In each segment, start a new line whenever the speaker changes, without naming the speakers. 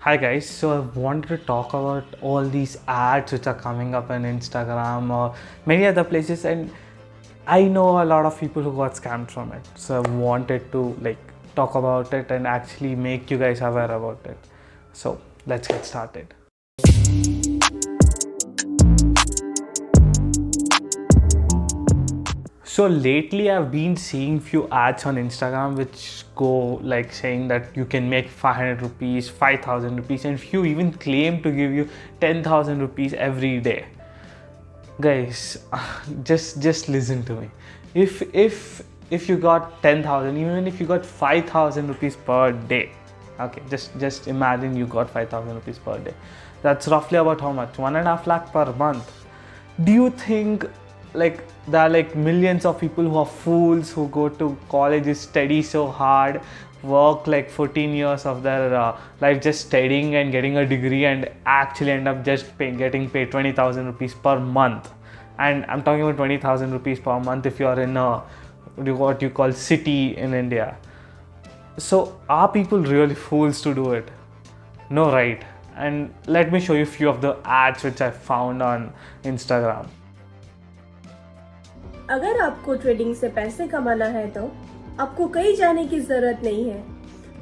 Hi guys, so I wanted to talk about all these ads which are coming up on Instagram or many other places, and I know a lot of people who got scammed from it. So I wanted to talk about it and actually make you guys aware about it. So let's get started. So lately I've been seeing few ads on Instagram which go like saying that you can make 500 rupees, 5000 rupees, and few even claim to give you 10,000 rupees every day. Guys, just listen to me. If you got 10,000, even if you got 5,000 rupees per day, okay, just imagine you got 5,000 rupees per day. That's roughly about how much? 1.5 lakh per month. Do you think there are millions of people who are fools who go to colleges, study so hard, work 14 years of their life just studying and getting a degree, and actually end up just getting paid 20,000 rupees per month? And I'm talking about 20,000 rupees per month if you're in a what you call city in India. So are people really fools to do it? No, right? And let me show you a few of the ads which I found on Instagram.
अगर आपको trading से पैसे कमाना है तो आपको कहीं जाने की जरूरत नहीं है।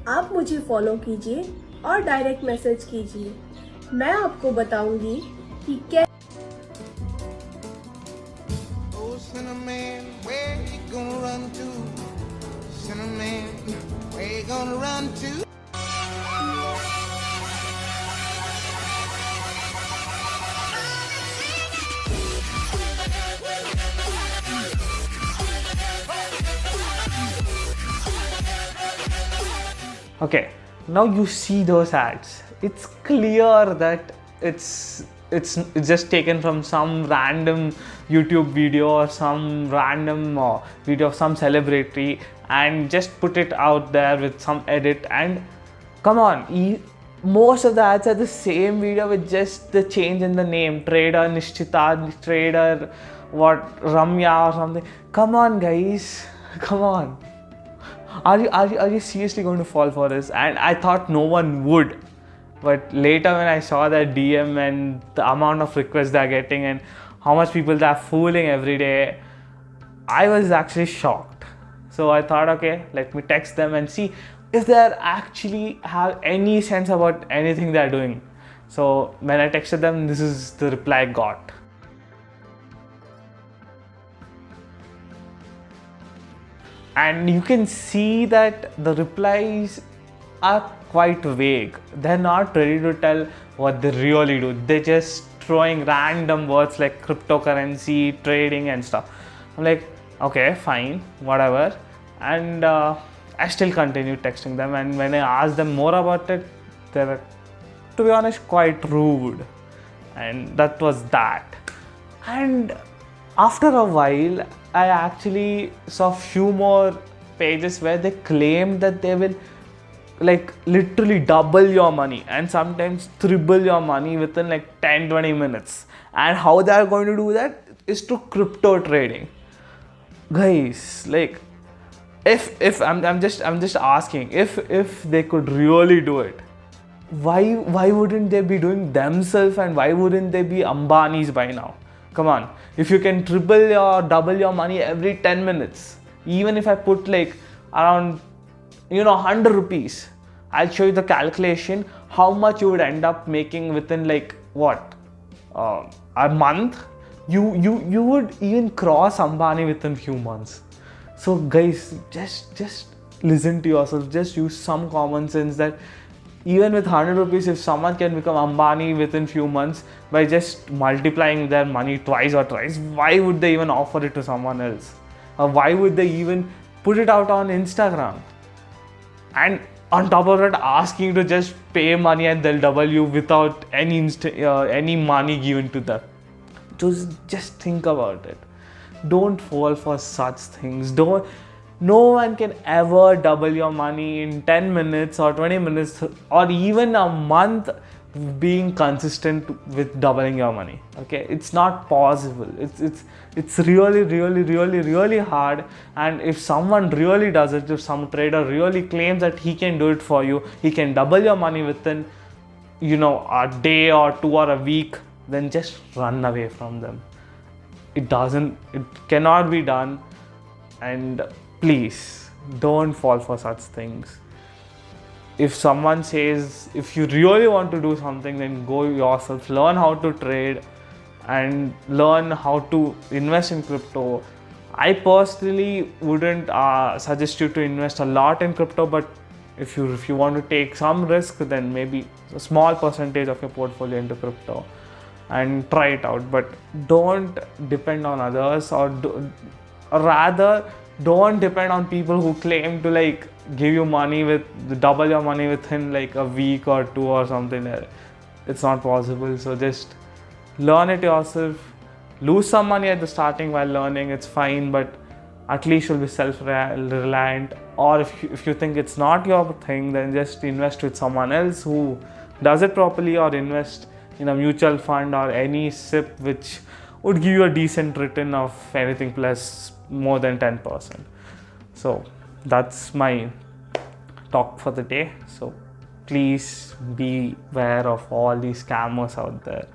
आप मुझे फॉलो कीजिए और डायरेक्ट मैसेज कीजिए। मैं आपको बताऊंगी कि कैसे।
Okay, now you see those ads. It's clear that it's just taken from some random YouTube video or some random video of some celebrity and just put it out there with some edit. And come on, most of the ads are the same video with just the change in the name: trader Nishchita, trader what Ramya or something. Come on, guys, come on. Are you seriously going to fall for this? And I thought no one would, but later when I saw that DM and the amount of requests they're getting and how much people they're fooling every day, I was actually shocked. So I thought, okay, let me text them and see if they actually have any sense about anything they're doing. So when I texted them, this is the reply I got. And you can see that the replies are quite vague. They're not ready to tell what they really do. They're just throwing random words like cryptocurrency, trading and stuff. I'm like, okay, fine, whatever. And I still continue texting them, and when I asked them more about it, they were, to be honest, quite rude. And that was that. And after a while, I actually saw few more pages where they claimed that they will literally double your money and sometimes triple your money within 10-20 minutes. And how they are going to do that is through crypto trading. Guys, if I'm just asking, if they could really do it, why wouldn't they be doing themselves, and why wouldn't they be Ambanis by now? Come on, if you can triple or double your money every 10 minutes, even if I put around 100 rupees, I'll show you the calculation how much you would end up making within a month. You would even cross Ambani within few months. So guys, just listen to yourself, just use some common sense that even with 100 rupees, if someone can become Ambani within few months by just multiplying their money twice or thrice, why would they even offer it to someone else? Or why would they even put it out on Instagram? And on top of it, asking to just pay money and they'll double you without any money given to them. Just think about it. Don't fall for such things. No one can ever double your money in 10 minutes or 20 minutes or even a month being consistent with doubling your money. Okay, it's not possible. It's really hard. And if someone really does it, if some trader really claims that he can do it for you, he can double your money within a day or two or a week, then just run away from them. It cannot be done. And please don't fall for such things. If someone says, if you really want to do something, then go yourself, learn how to trade and learn how to invest in crypto. I personally wouldn't suggest you to invest a lot in crypto, but if you want to take some risk, then maybe a small percentage of your portfolio into crypto and try it out. But don't depend on others, or rather don't depend on people who claim to like give you money with double your money within like a week or two or something. It's not possible. So just learn it yourself. Lose some money at the starting while learning, it's fine, but at least you'll be self-reliant. Or if you think it's not your thing, then just invest with someone else who does it properly, or invest in a mutual fund or any SIP which would give you a decent return of anything plus more than 10%. So that's my talk for the day. So please be aware of all these scammers out there,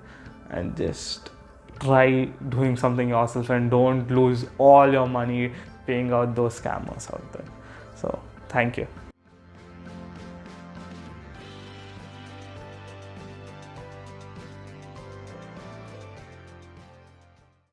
and just try doing something yourself, and don't lose all your money paying out those scammers out there. So thank you.